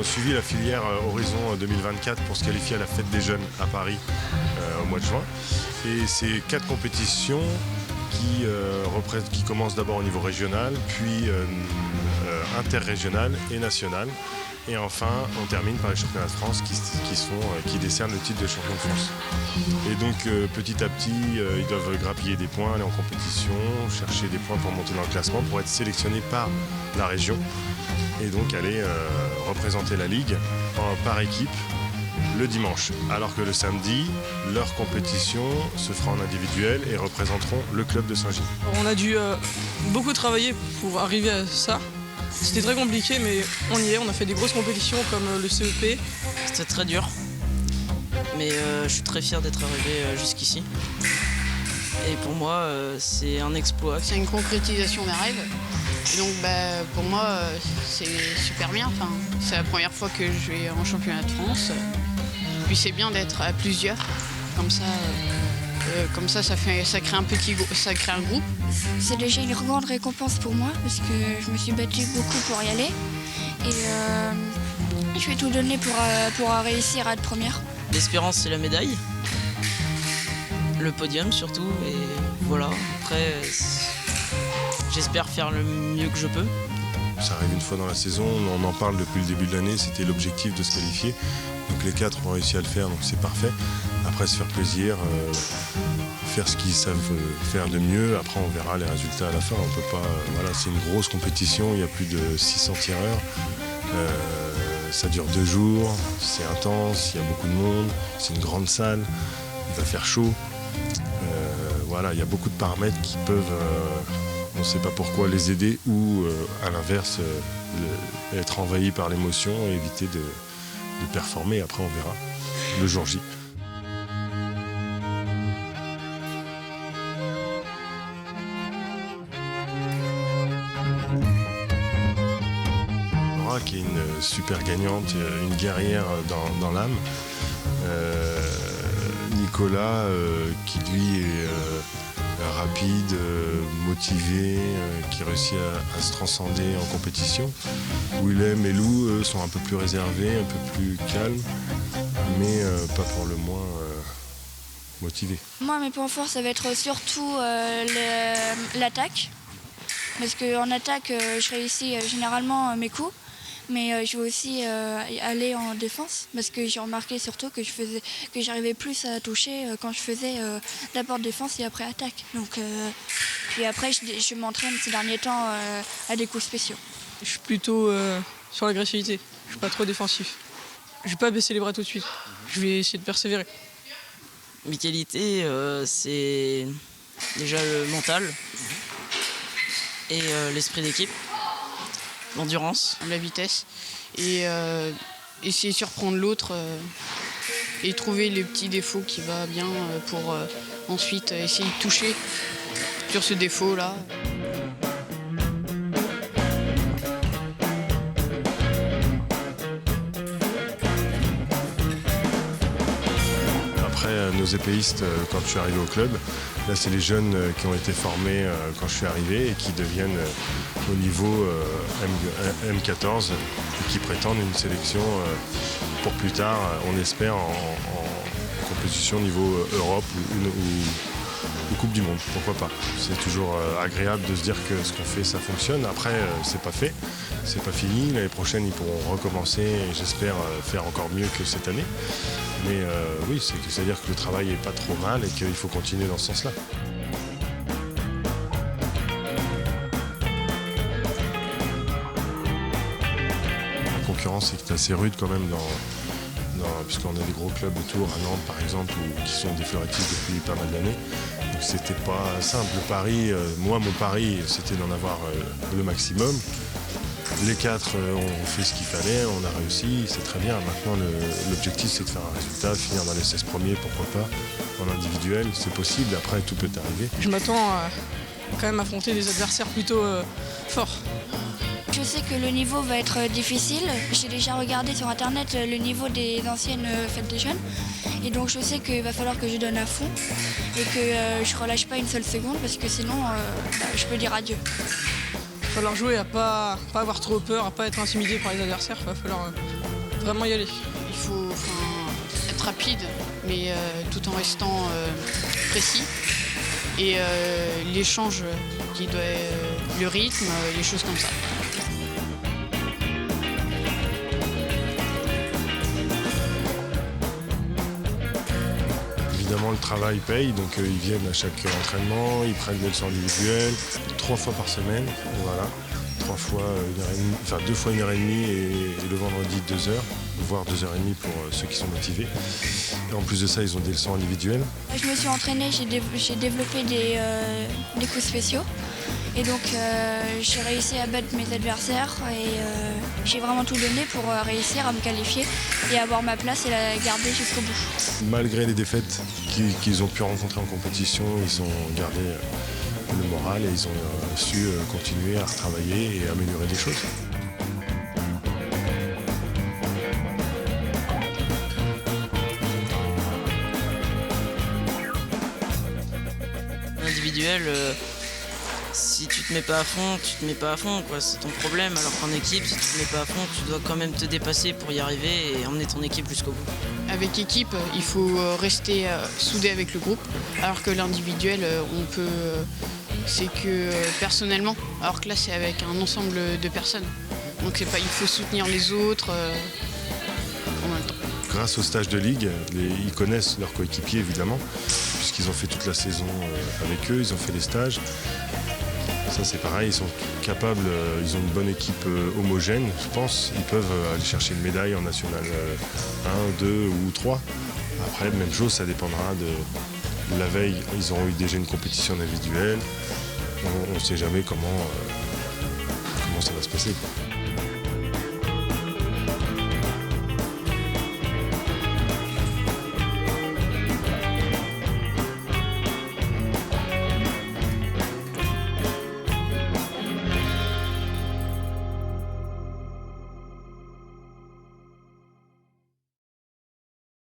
ont suivi la filière Horizon 2024 pour se qualifier à la Fête des Jeunes à Paris au mois de juin. Et c'est 4 compétitions qui commencent d'abord au niveau régional, puis interrégional et national. Et enfin, on termine par les championnats de France qui décernent le titre de champion de France. Et donc, petit à petit, ils doivent grappiller des points, aller en compétition, chercher des points pour monter dans le classement, pour être sélectionnés par la région. Et donc, aller représenter la Ligue par équipe le dimanche. Alors que le samedi, leur compétition se fera en individuel et représenteront le club de Saint-Gilles. On a dû beaucoup travailler pour arriver à ça. C'était très compliqué, mais on y est. On a fait des grosses compétitions comme le CEP. C'était très dur, mais je suis très fier d'être arrivé jusqu'ici. Et pour moi, c'est un exploit. C'est une concrétisation d'un rêve. Et donc pour moi, c'est super bien. Enfin, c'est la première fois que je vais en championnat de France. Puis c'est bien d'être à plusieurs. Comme ça, ça crée un groupe. C'est déjà une grande récompense pour moi parce que je me suis battue beaucoup pour y aller. Et je vais tout donner pour réussir à être première. L'espérance, c'est la médaille. Le podium surtout. Et voilà, après, j'espère faire le mieux que je peux. Ça arrive une fois dans la saison, on en parle depuis le début de l'année, c'était l'objectif de se qualifier. Donc les 4 ont réussi à le faire, donc c'est parfait. Après, se faire plaisir, faire ce qu'ils savent faire de mieux. Après, on verra les résultats à la fin. On peut pas, c'est une grosse compétition, il y a plus de 600 tireurs. Ça dure 2 jours, c'est intense, il y a beaucoup de monde, c'est une grande salle, il va faire chaud. Il y a beaucoup de paramètres qui peuvent, on ne sait pas pourquoi, les aider ou à l'inverse, être envahi par l'émotion et éviter de performer. Après, on verra le jour J. Laura, qui est une super gagnante, une guerrière dans l'âme. Nicolas, qui lui est rapide, motivé, qui réussit à se transcender en compétition. Willem et Lou, eux, sont un peu plus réservés, un peu plus calmes, mais pas pour le moins motivés. Moi, mes points forts, ça va être surtout l'attaque. Parce qu'en attaque, je réussis généralement mes coups. Mais je vais aussi aller en défense parce que j'ai remarqué surtout que j'arrivais plus à toucher quand je faisais d'abord défense et après attaque. Donc, puis après, je m'entraîne ces derniers temps à des coups spéciaux. Je suis plutôt sur l'agressivité. Je suis pas trop défensif. Je vais pas baisser les bras tout de suite. Je vais essayer de persévérer. Mes qualités, c'est déjà le mental et l'esprit d'équipe. L'endurance, la vitesse, et essayer de surprendre l'autre et trouver les petits défauts qui va bien pour ensuite essayer de toucher sur ce défaut-là. Après, nos épéistes, quand je suis arrivé au club, là c'est les jeunes qui ont été formés quand je suis arrivé et qui deviennent au niveau M14 et qui prétendent une sélection pour plus tard, on espère, en compétition au niveau Europe ou Coupe du Monde, pourquoi pas. C'est toujours agréable de se dire que ce qu'on fait, ça fonctionne. Après, c'est pas fait, c'est pas fini. L'année prochaine, ils pourront recommencer et j'espère faire encore mieux que cette année. Mais oui, c'est-à-dire que le travail n'est pas trop mal et qu'il faut continuer dans ce sens-là. La concurrence est assez rude quand même puisqu'on a des gros clubs autour, à Nantes par exemple, qui sont des fleurettistes depuis pas mal d'années. Donc c'était pas simple. Le pari, mon pari, c'était d'en avoir le maximum. Les 4 ont fait ce qu'il fallait, on a réussi, c'est très bien. Maintenant, l'objectif, c'est de faire un résultat, finir dans les 16 premiers, pourquoi pas. En individuel, c'est possible, après, tout peut arriver. Je m'attends quand même à affronter des adversaires plutôt forts. Je sais que le niveau va être difficile. J'ai déjà regardé sur internet le niveau des anciennes fêtes des jeunes. Et donc je sais qu'il va falloir que je donne à fond et que je relâche pas une seule seconde parce que sinon je peux dire adieu. Il va falloir jouer à pas avoir trop peur, à pas être intimidé par les adversaires. Il va falloir vraiment y aller. Il faut être rapide, mais tout en restant précis. Et l'échange qui doit, le rythme, les choses comme ça. Évidemment, le travail paye, donc ils viennent à chaque entraînement, ils prennent des leçons individuelles 3 fois par semaine, voilà. 2 fois 1h30 et le vendredi 2 heures, voire 2h30 pour ceux qui sont motivés. Et en plus de ça, ils ont des leçons individuelles. Je me suis entraînée, j'ai développé des coups spéciaux. Et donc j'ai réussi à battre mes adversaires et j'ai vraiment tout donné pour réussir à me qualifier et avoir ma place et la garder jusqu'au bout. Malgré les défaites qu'ils ont pu rencontrer en compétition, ils ont gardé le moral et ils ont su continuer à retravailler et améliorer des choses. Individuel, si tu te mets pas à fond, tu te mets pas à fond, quoi. C'est ton problème. Alors qu'en équipe, si tu te mets pas à fond, tu dois quand même te dépasser pour y arriver et emmener ton équipe jusqu'au bout. Avec équipe, il faut rester soudé avec le groupe, alors que l'individuel, on peut, c'est que personnellement, alors que là, c'est avec un ensemble de personnes. Donc c'est pas, il faut soutenir les autres en même temps. Grâce au stage de ligue, ils connaissent leurs coéquipiers évidemment, puisqu'ils ont fait toute la saison avec eux, ils ont fait les stages. Ça c'est pareil, ils sont capables, ils ont une bonne équipe homogène, je pense. Ils peuvent aller chercher une médaille en national 1, 2 ou 3. Après, même chose, ça dépendra de la veille. Ils auront eu déjà une compétition individuelle. On ne sait jamais comment ça va se passer.